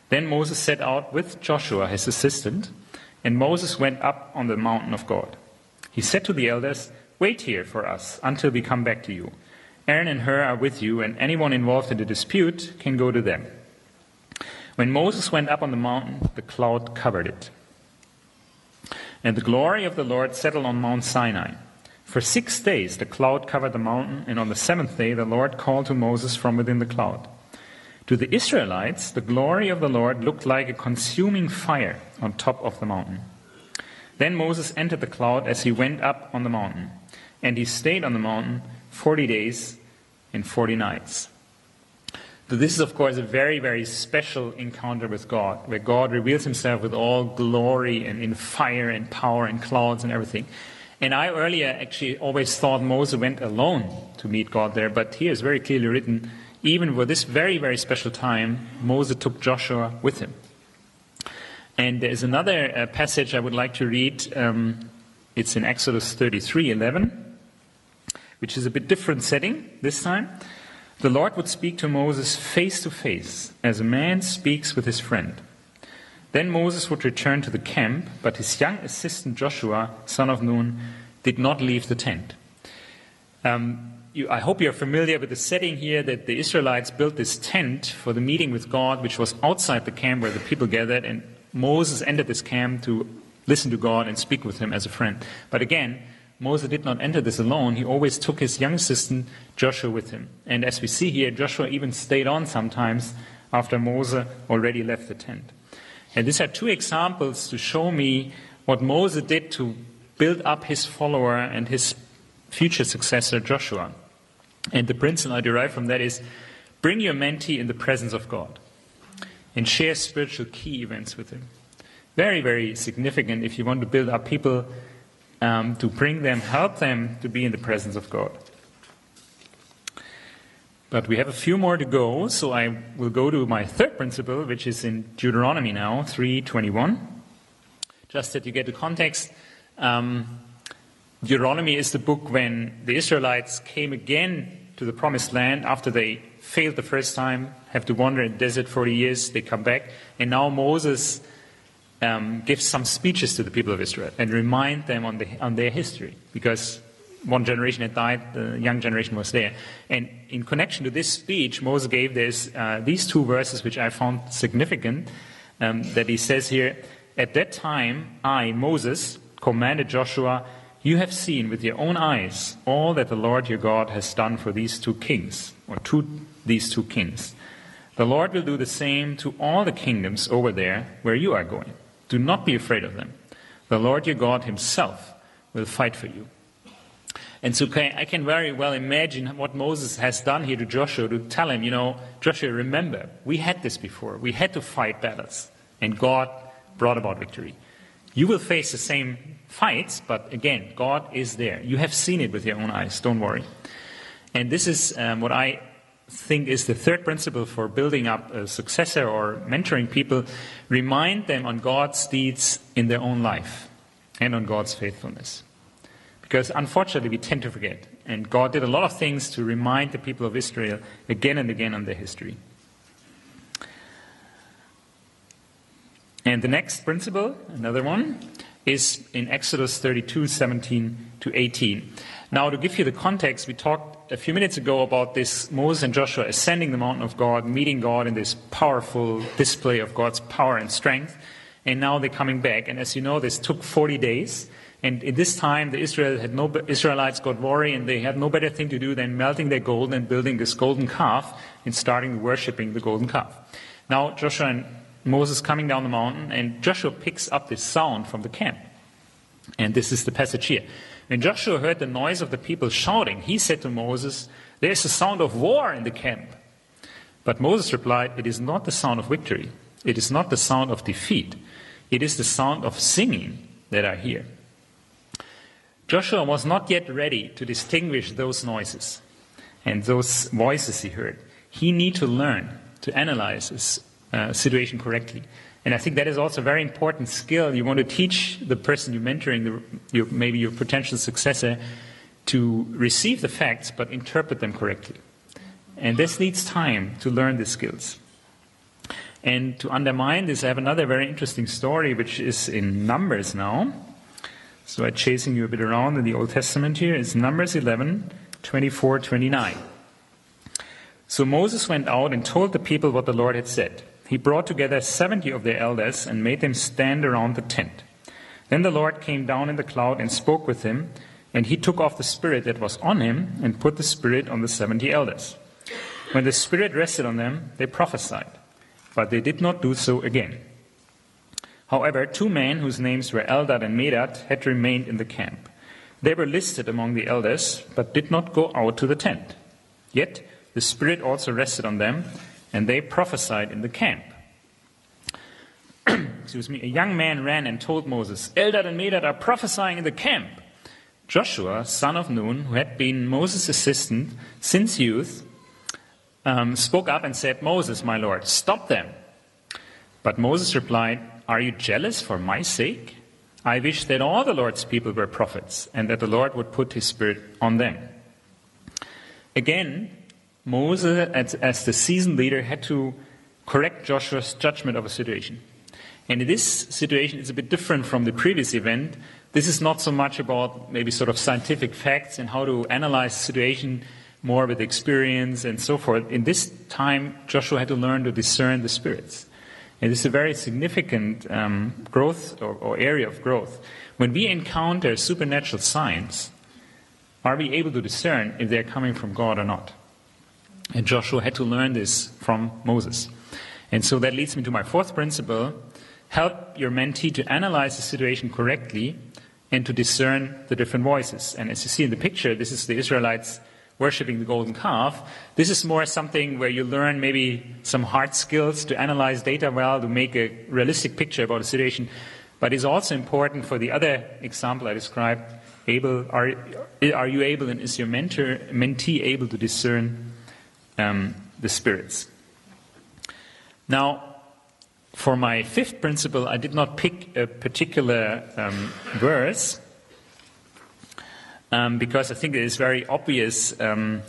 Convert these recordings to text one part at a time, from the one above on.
Then Moses set out with Joshua, his assistant, and Moses went up on the mountain of God. He said to the elders, "Wait here for us until we come back to you. Aaron and Hur are with you, and anyone involved in the dispute can go to them." When Moses went up on the mountain, the cloud covered it. And the glory of the Lord settled on Mount Sinai. For 6 days the cloud covered the mountain, and on the 7th day the Lord called to Moses from within the cloud. To the Israelites, the glory of the Lord looked like a consuming fire on top of the mountain. Then Moses entered the cloud as he went up on the mountain, and he stayed on the mountain 40 days and 40 nights. So this is, of course, a very, very special encounter with God, where God reveals himself with all glory and in fire and power and clouds and everything. And I earlier actually always thought Moses went alone to meet God there, but here is very clearly written, even for this very, very special time, Moses took Joshua with him. And there is another passage I would like to read. It's in Exodus 33:11, which is a bit different setting this time. The Lord would speak to Moses face to face, as a man speaks with his friend. Then Moses would return to the camp, but his young assistant Joshua, son of Nun, did not leave the tent. I hope you're familiar with the setting here, that the Israelites built this tent for the meeting with God, which was outside the camp where the people gathered, and Moses entered this camp to listen to God and speak with him as a friend. But again, Moses did not enter this alone. He always took his young assistant Joshua with him. And as we see here, Joshua even stayed on sometimes after Moses already left the tent. And these are two examples to show me what Moses did to build up his follower and his future successor Joshua. And the principle I derive from that is, bring your mentee in the presence of God and share spiritual key events with him. Very, very significant if you want to build up people, to bring them, help them to be in the presence of God. But we have a few more to go, so I will go to my third principle, which is in Deuteronomy now, 3:21. Just that you get the context, Deuteronomy is the book when the Israelites came again to the promised land after they failed the first time, have to wander in the desert 40 years, they come back, and now Moses gives some speeches to the people of Israel and remind them on their history, because one generation had died, the young generation was there. And in connection to this speech, Moses gave these two verses which I found significant, that he says here, "At that time, I, Moses, commanded Joshua, you have seen with your own eyes all that the Lord your God has done for these two kings, or to these two kings. The Lord will do the same to all the kingdoms over there where you are going. Do not be afraid of them. The Lord your God himself will fight for you." And so I can very well imagine what Moses has done here to Joshua, to tell him, Joshua, remember, we had this before. We had to fight battles, and God brought about victory. You will face the same fights, but again, God is there. You have seen it with your own eyes. Don't worry. And this is what I think is the third principle for building up a successor or mentoring people. Remind them on God's deeds in their own life and on God's faithfulness. Because unfortunately we tend to forget. And God did a lot of things to remind the people of Israel again and again on their history. And the next principle, another one, is in Exodus 32:17-18. Now, to give you the context, we talked a few minutes ago about this Moses and Joshua ascending the mountain of God, meeting God in this powerful display of God's power and strength. And now they're coming back. And as you know, this took 40 days. And in this time, the Israelites got worried, and they had no better thing to do than melting their gold and building this golden calf and starting worshipping the golden calf. Now, Joshua and Moses coming down the mountain, and Joshua picks up this sound from the camp. And this is the passage here. When Joshua heard the noise of the people shouting, he said to Moses, "There is a sound of war in the camp." But Moses replied, "It is not the sound of victory. It is not the sound of defeat. It is the sound of singing that I hear." Joshua was not yet ready to distinguish those noises and those voices he heard. He needed to learn to analyze his situation correctly. And I think that is also a very important skill. You want to teach the person you're mentoring, maybe your potential successor, to receive the facts but interpret them correctly. And this needs time to learn the skills. And to undermine this, I have another very interesting story, which is in Numbers now. So I'm chasing you a bit around in the Old Testament here. It's Numbers 11, 24, 29. So Moses went out and told the people what the Lord had said. He brought together 70 of their elders and made them stand around the tent. Then the Lord came down in the cloud and spoke with him, and he took off the spirit that was on him and put the spirit on the 70 elders. When the spirit rested on them, they prophesied, but they did not do so again. However, 2 men whose names were Eldad and Medad had remained in the camp. They were listed among the elders, but did not go out to the tent. Yet the spirit also rested on them, and they prophesied in the camp. A young man ran and told Moses, Eldad and Medad are prophesying in the camp. Joshua, son of Nun, who had been Moses' assistant since youth, spoke up and said, Moses, my lord, stop them. But Moses replied, are you jealous for my sake? I wish that all the Lord's people were prophets, and that the Lord would put his spirit on them. Again, Moses, as the seasoned leader, had to correct Joshua's judgment of a situation. And in this situation, it's a bit different from the previous event. This is not so much about maybe sort of scientific facts and how to analyze the situation more with experience and so forth. In this time, Joshua had to learn to discern the spirits. And this is a very significant growth or area of growth. When we encounter supernatural signs, are we able to discern if they're coming from God or not? And Joshua had to learn this from Moses. And so that leads me to my 4th principle. Help your mentee to analyze the situation correctly and to discern the different voices. And as you see in the picture, this is the Israelites worshipping the golden calf. This is more something where you learn maybe some hard skills to analyze data well, to make a realistic picture about a situation. But it's also important for the other example I described. Are you able, and is your mentee able to discern the spirits? Now, for my 5th principle, I did not pick a particular verse because I think it is very obvious to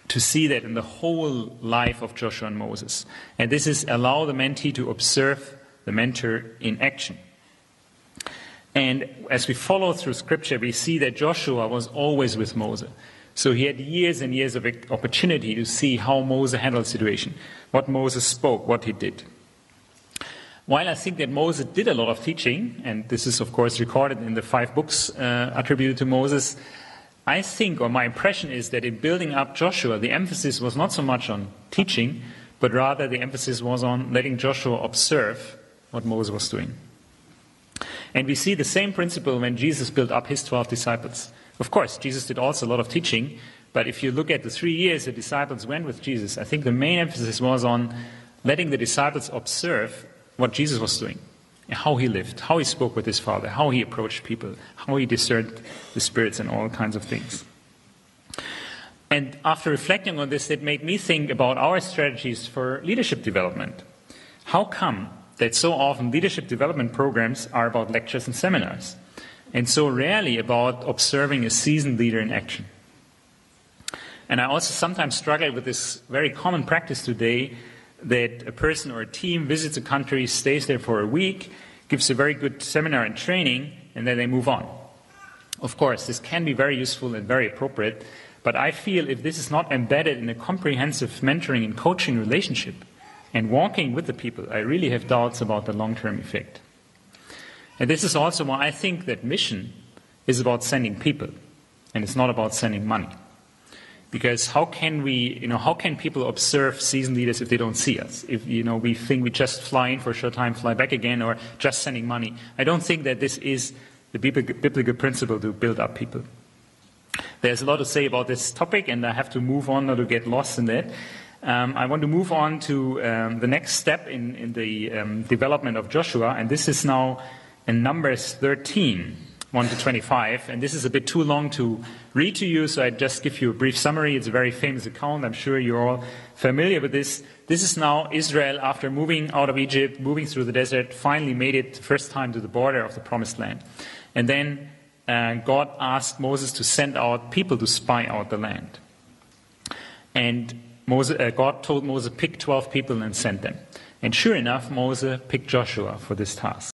see that in the whole life of Joshua and Moses. And this is allow the mentee to observe the mentor in action. And as we follow through Scripture, we see that Joshua was always with Moses. So he had years and years of opportunity to see how Moses handled the situation, what Moses spoke, what he did. While I think that Moses did a lot of teaching, and this is of course recorded in the 5 books attributed to Moses, I think, or my impression is that in building up Joshua, the emphasis was not so much on teaching, but rather the emphasis was on letting Joshua observe what Moses was doing. And we see the same principle when Jesus built up his 12 disciples. Of course, Jesus did also a lot of teaching, but if you look at the 3 years the disciples went with Jesus, I think the main emphasis was on letting the disciples observe what Jesus was doing, how he lived, how he spoke with his Father, how he approached people, how he discerned the spirits and all kinds of things. And after reflecting on this, it made me think about our strategies for leadership development. How come that so often leadership development programs are about lectures and seminars, and so rarely about observing a seasoned leader in action? And I also sometimes struggle with this very common practice today that a person or a team visits a country, stays there for a week, gives a very good seminar and training, and then they move on. Of course, this can be very useful and very appropriate, but I feel if this is not embedded in a comprehensive mentoring and coaching relationship and walking with the people, I really have doubts about the long-term effect. And this is also why I think that mission is about sending people, and it's not about sending money. Because how can people observe seasoned leaders if they don't see us? If, we think we just fly in for a short time, fly back again, or just sending money. I don't think that this is the biblical principle to build up people. There's a lot to say about this topic, and I have to move on, not to get lost in that. I want to move on to the next step in the development of Joshua, and this is now in Numbers 13. 1 to 25, and this is a bit too long to read to you, so I just give you a brief summary. It's a very famous account. I'm sure you're all familiar with this. This is now Israel, after moving out of Egypt, moving through the desert, finally made it the first time to the border of the Promised Land. And then God asked Moses to send out people to spy out the land. And God told Moses, pick 12 people and send them. And sure enough, Moses picked Joshua for this task.